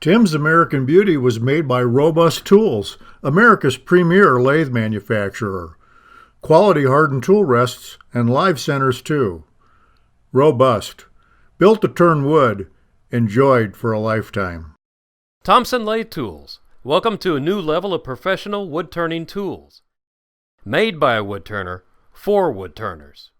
Tim's American Beauty was made by Robust Tools, America's premier lathe manufacturer. Quality hardened tool rests and live centers too. Robust. Built to turn wood. Enjoyed for a lifetime. Thompson Lathe Tools. Welcome to a new level of professional wood-turning tools. Made by a wood-turner, for wood-turners.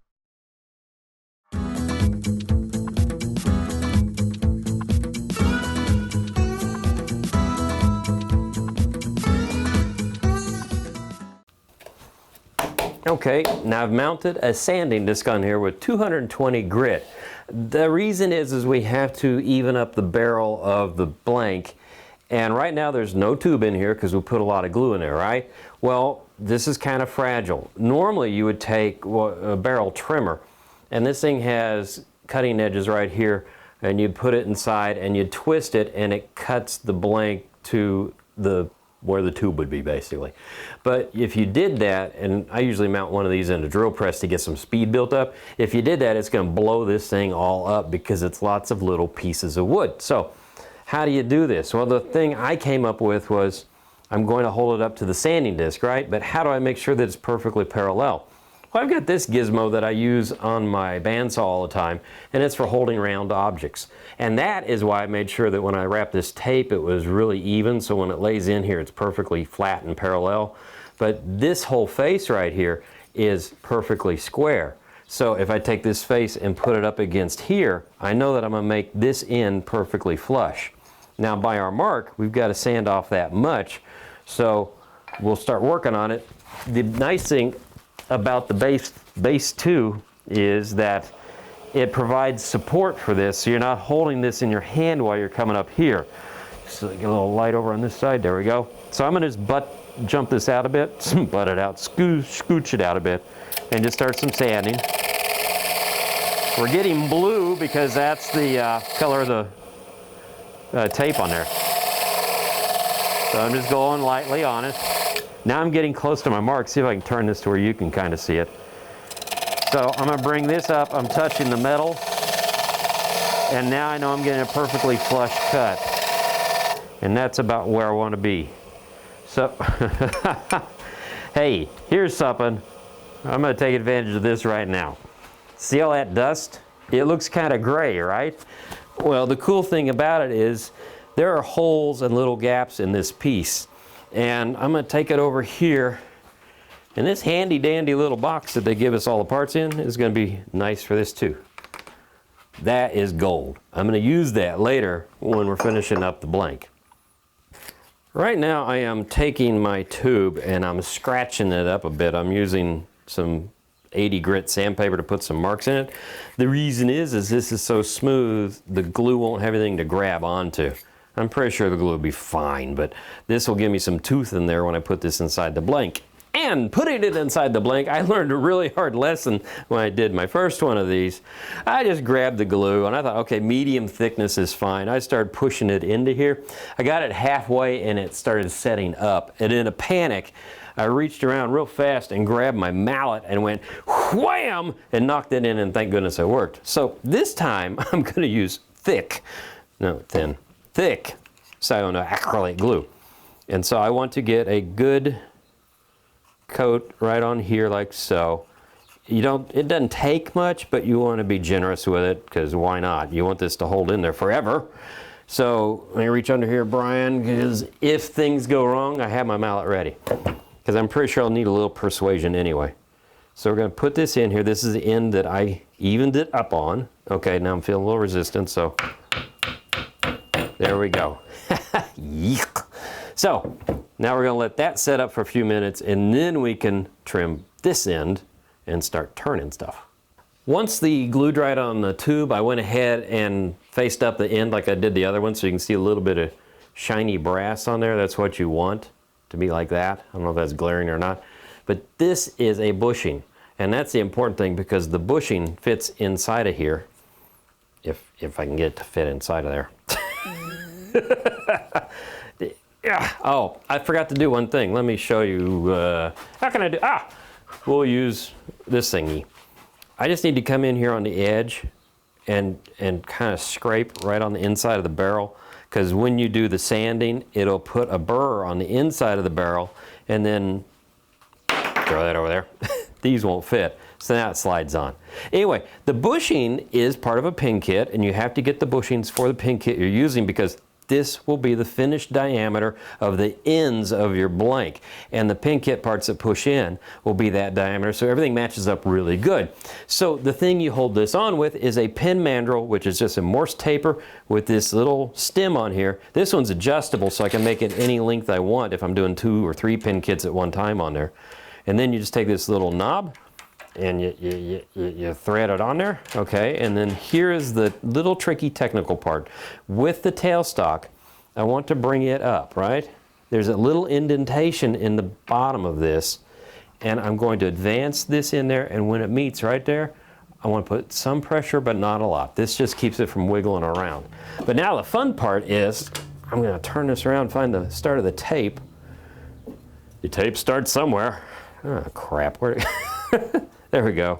Okay, now I've mounted a sanding disc on here with 220 grit. The reason is we have to even up the barrel of the blank, and right now there's no tube in here because we put a lot of glue in there, right? Well, this is kind of fragile. Normally you would take a barrel trimmer, and this thing has cutting edges right here, and you'd put it inside and you'd twist it and it cuts the blank to where the tube would be, basically. But if you did that, and I usually mount one of these in a drill press to get some speed built up, if you did that, it's going to blow this thing all up because it's lots of little pieces of wood. So how do you do this? Well, the thing I came up with was I'm going to hold it up to the sanding disc, right? But how do I make sure that it's perfectly parallel? Well, I've got this gizmo that I use on my bandsaw all the time, and it's for holding round objects. And that is why I made sure that when I wrapped this tape, it was really even, so when it lays in here, it's perfectly flat and parallel. But this whole face right here is perfectly square. So if I take this face and put it up against here, I know that I'm going to make this end perfectly flush. Now by our mark, we've got to sand off that much, so we'll start working on it. The nice thing about the base 2 is that it provides support for this, so you're not holding this in your hand while you're coming up here. So get a little light over on this side, there we go. So I'm going to just jump this out a bit, butt it out, scooch it out a bit, and just start some sanding. We're getting blue because that's the color of the tape on there. So I'm just going lightly on it. Now I'm getting close to my mark. See if I can turn this to where you can kind of see it. So I'm going to bring this up. I'm touching the metal. And now I know I'm getting a perfectly flush cut. And that's about where I want to be. So, hey, here's something. I'm going to take advantage of this right now. See all that dust? It looks kind of gray, right? Well, the cool thing about it is there are holes and little gaps in this piece. And I'm going to take it over here, and this handy dandy little box that they give us all the parts in is going to be nice for this too. That is gold. I'm going to use that later when we're finishing up the blank. Right now I am taking my tube and I'm scratching it up a bit. I'm using some 80 grit sandpaper to put some marks in it. The reason is this is so smooth, the glue won't have anything to grab onto. I'm pretty sure the glue will be fine, but this will give me some tooth in there when I put this inside the blank. And putting it inside the blank, I learned a really hard lesson when I did my first one of these. I just grabbed the glue and I thought, okay, medium thickness is fine. I started pushing it into here. I got it halfway and it started setting up. And in a panic, I reached around real fast and grabbed my mallet and went wham and knocked it in, and thank goodness it worked. So this time I'm going to use thick cyanoacrylate glue. And so I want to get a good coat right on here like so. It doesn't take much, but you want to be generous with it because why not? You want this to hold in there forever. So let me reach under here, Brian, because if things go wrong, I have my mallet ready. Because I'm pretty sure I'll need a little persuasion anyway. So we're going to put this in here. This is the end that I evened it up on. Okay, now I'm feeling a little resistance, so there we go. Yeek. So now we're going to let that set up for a few minutes, and then we can trim this end and start turning stuff. Once the glue dried on the tube, I went ahead and faced up the end like I did the other one, so you can see a little bit of shiny brass on there. That's what you want to be like that. I don't know if that's glaring or not, but this is a bushing, and that's the important thing because the bushing fits inside of here, if I can get it to fit inside of there. Yeah. Oh, I forgot to do one thing. Let me show you. How can I do? We'll use this thingy. I just need to come in here on the edge and kind of scrape right on the inside of the barrel, because when you do the sanding, it'll put a burr on the inside of the barrel, and then throw that over there. These won't fit, so now it slides on. Anyway, the bushing is part of a pin kit, and you have to get the bushings for the pin kit you're using because this will be the finished diameter of the ends of your blank, and the pin kit parts that push in will be that diameter, so everything matches up really good. So the thing you hold this on with is a pin mandrel, which is just a Morse taper with this little stem on here. This one's adjustable, so I can make it any length I want if I'm doing 2 or 3 pin kits at one time on there. And then you just take this little knob and you thread it on there, okay? And then here is the little tricky technical part. With the tailstock, I want to bring it up, right? There's a little indentation in the bottom of this, and I'm going to advance this in there, and when it meets right there, I want to put some pressure, but not a lot. This just keeps it from wiggling around. But now the fun part is, I'm gonna turn this around, find the start of the tape. The tape starts somewhere. Oh, crap, where there we go.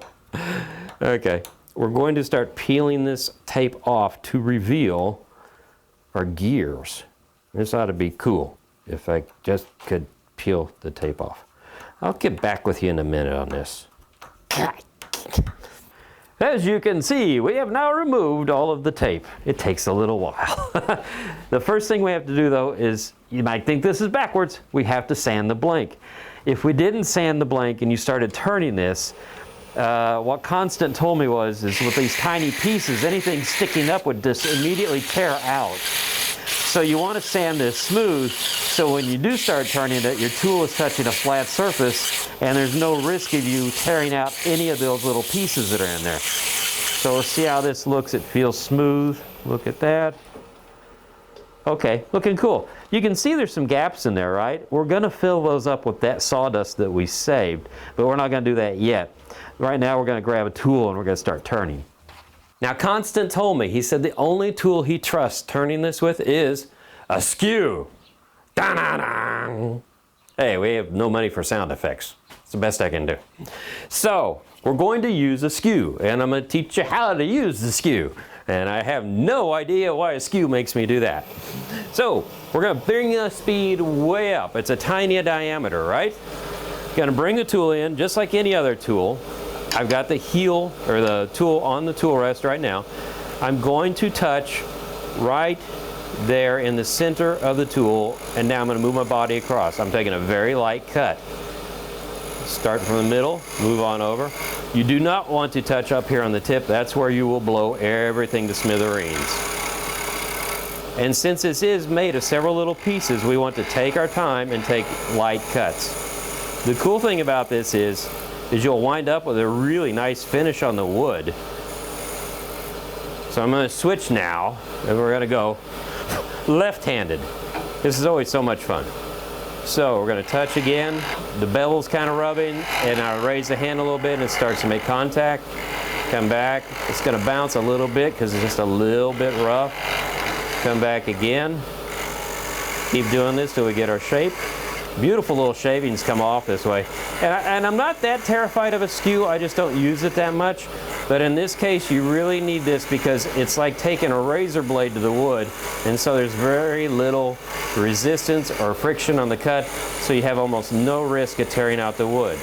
Okay, we're going to start peeling this tape off to reveal our gears. This ought to be cool if I just could peel the tape off. I'll get back with you in a minute on this. As you can see, we have now removed all of the tape. It takes a little while. The first thing we have to do though is, you might think this is backwards, we have to sand the blank. If we didn't sand the blank and you started turning this, what Constant told me is with these tiny pieces, anything sticking up would just immediately tear out. So you want to sand this smooth, so when you do start turning it, your tool is touching a flat surface, and there's no risk of you tearing out any of those little pieces that are in there. So let's see how this looks. It feels smooth. Look at that. Okay, looking cool. You can see there's some gaps in there, right? We're going to fill those up with that sawdust that we saved, but we're not going to do that yet. Right now we're going to grab a tool and we're going to start turning. Now Constant told me, he said the only tool he trusts turning this with is a skew. Da-da-da. Hey, we have no money for sound effects. It's the best I can do. So we're going to use a skew, and I'm going to teach you how to use the skew. And I have no idea why a skew makes me do that. So we're going to bring the speed way up. It's a tiny diameter, right? Going to bring the tool in just like any other tool. I've got the heel or the tool on the tool rest right now. I'm going to touch right there in the center of the tool, and now I'm going to move my body across. I'm taking a very light cut. Start from the middle, move on over. You do not want to touch up here on the tip. That's where you will blow everything to smithereens. And since this is made of several little pieces, we want to take our time and take light cuts. The cool thing about this is you'll wind up with a really nice finish on the wood. So I'm going to switch now, and we're going to go left-handed. This is always so much fun. So we're going to touch again. The bevel's kind of rubbing, and I raise the hand a little bit and it starts to make contact. Come back. It's going to bounce a little bit because it's just a little bit rough. Come back again. Keep doing this till we get our shape. Beautiful little shavings come off this way. And I'm not that terrified of a skew, I just don't use it that much. But in this case, you really need this because it's like taking a razor blade to the wood, and so there's very little resistance or friction on the cut, so you have almost no risk of tearing out the wood.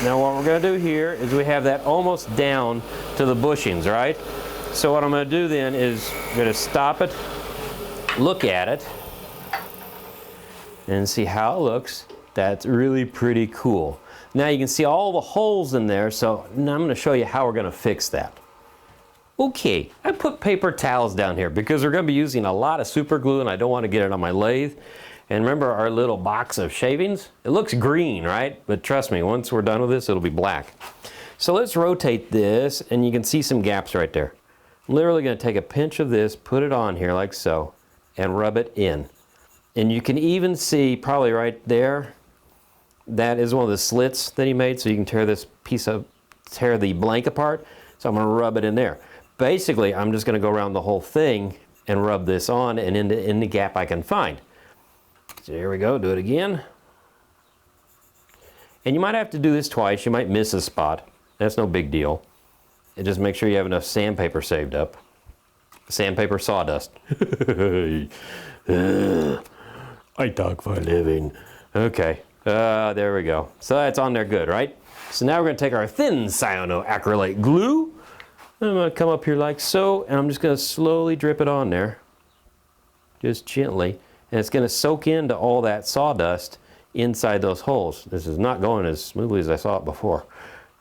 Now what we're going to do here is we have that almost down to the bushings, right? So what I'm going to do then is I'm going to stop it, look at it, and see how it looks. That's really pretty cool. Now you can see all the holes in there, so now I'm going to show you how we're going to fix that. Okay, I put paper towels down here because we're going to be using a lot of super glue and I don't want to get it on my lathe. And remember our little box of shavings? It looks green, right? But trust me, once we're done with this, it'll be black. So let's rotate this, and you can see some gaps right there. I'm literally going to take a pinch of this, put it on here like so, and rub it in. And you can even see probably right there, that is one of the slits that he made, so you can tear the blank apart. So I'm going to rub it in there. Basically, I'm just going to go around the whole thing and rub this on and in the gap I can find. So here we go, do it again. And you might have to do this twice, you might miss a spot. That's no big deal. And just make sure you have enough sandpaper saved up. sandpaper sawdust. I talk for a living. Okay, there we go. So that's on there good, right? So now we're gonna take our thin cyanoacrylate glue. And I'm gonna come up here like so, and I'm just gonna slowly drip it on there. Just gently. And it's gonna soak into all that sawdust inside those holes. This is not going as smoothly as I saw it before.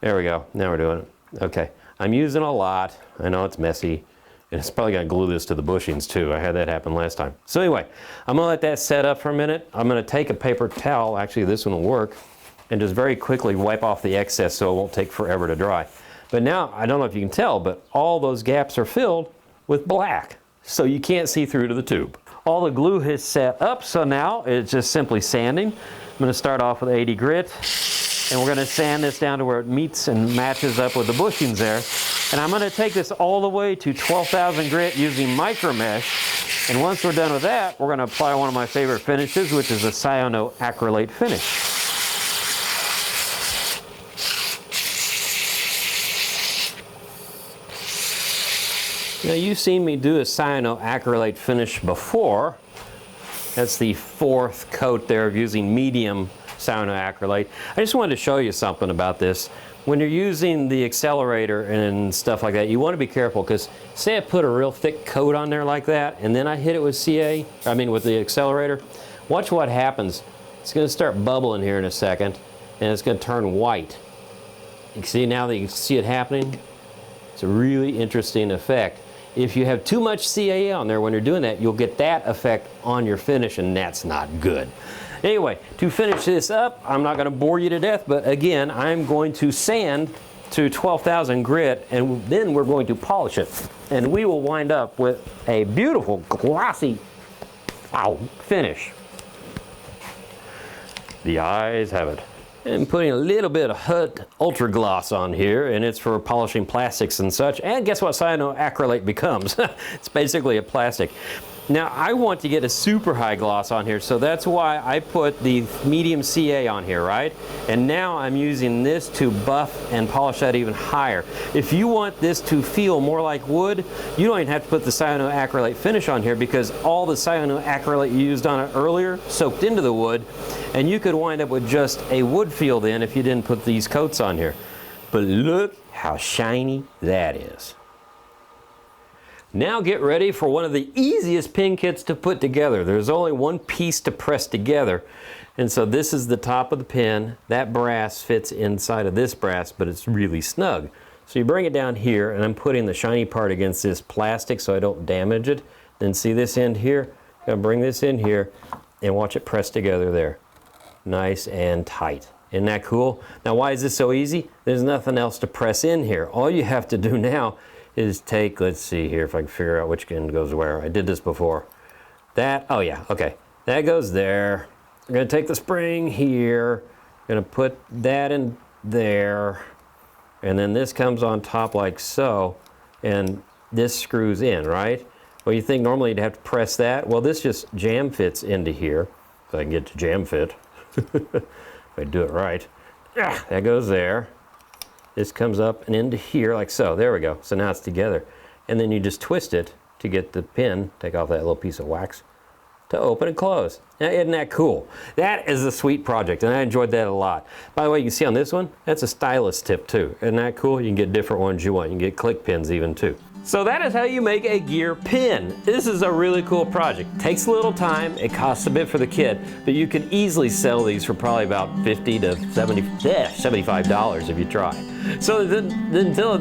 There we go, now we're doing it. Okay, I'm using a lot. I know it's messy. And it's probably gonna glue this to the bushings too. I had that happen last time. So anyway, I'm gonna let that set up for a minute. I'm gonna take a paper towel, actually this one will work, and just very quickly wipe off the excess so it won't take forever to dry. But now, I don't know if you can tell, but all those gaps are filled with black. So you can't see through to the tube. All the glue has set up, so now it's just simply sanding. I'm gonna start off with 80 grit, and we're gonna sand this down to where it meets and matches up with the bushings there. And I'm gonna take this all the way to 12,000 grit using micro mesh. And once we're done with that, we're gonna apply one of my favorite finishes, which is a cyanoacrylate finish. Now you've seen me do a cyanoacrylate finish before. That's the 4th coat there of using medium cyanoacrylate. I just wanted to show you something about this. When you're using the accelerator and stuff like that, you want to be careful because say I put a real thick coat on there like that and then I hit it with with the accelerator, watch what happens. It's going to start bubbling here in a second and it's going to turn white. You can see now that you can see it happening? It's a really interesting effect. If you have too much CA on there when you're doing that, you'll get that effect on your finish and that's not good. Anyway, to finish this up, I'm not going to bore you to death, but again, I'm going to sand to 12,000 grit and then we're going to polish it. And we will wind up with a beautiful glossy finish. The eyes have it. And putting a little bit of HUD Ultra Gloss on here, and it's for polishing plastics and such. And guess what cyanoacrylate becomes? It's basically a plastic. Now I want to get a super high gloss on here, so that's why I put the medium CA on here, right? And now I'm using this to buff and polish that even higher. If you want this to feel more like wood, you don't even have to put the cyanoacrylate finish on here because all the cyanoacrylate you used on it earlier soaked into the wood, and you could wind up with just a wood feel then if you didn't put these coats on here. But look how shiny that is. Now get ready for one of the easiest pin kits to put together. There's only one piece to press together. And so this is the top of the pin. That brass fits inside of this brass, but it's really snug. So you bring it down here, and I'm putting the shiny part against this plastic so I don't damage it. Then see this end here? I'm gonna bring this in here and watch it press together there. Nice and tight. Isn't that cool? Now why is this so easy? There's nothing else to press in here. All you have to do now is take, let's see here if I can figure out which end goes where. I did this before. That, oh yeah, okay. That goes there. I'm gonna take the spring here, gonna put that in there, and then this comes on top like so, and this screws in, right? Well, you think normally you'd have to press that. Well, this just jam fits into here, so I can get to jam fit. If I do it right. That goes there. This comes up and into here like so. There we go. So now it's together. And then you just twist it to get the pin, take off that little piece of wax, to open and close. Now, isn't that cool? That is a sweet project, and I enjoyed that a lot. By the way, you can see on this one, that's a stylus tip too. Isn't that cool? You can get different ones you want. You can get click pins even too. So that is how you make a gear pin. This is a really cool project. Takes a little time, it costs a bit for the kit, but you can easily sell these for probably about $50 to $75 if you try. So then until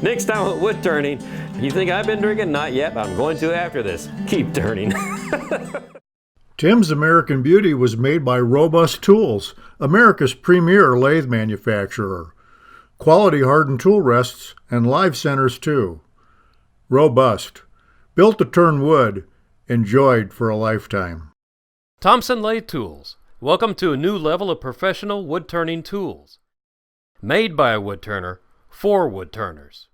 next time with wood turning, you think I've been drinking? Not yet, but I'm going to after this. Keep turning. Tim's American Beauty was made by Robust Tools, America's premier lathe manufacturer. Quality hardened tool rests and live centers too. Robust. Built to turn wood. Enjoyed for a lifetime. Thompson Lathe Tools. Welcome to a new level of professional wood turning tools. Made by a wood turner for wood turners.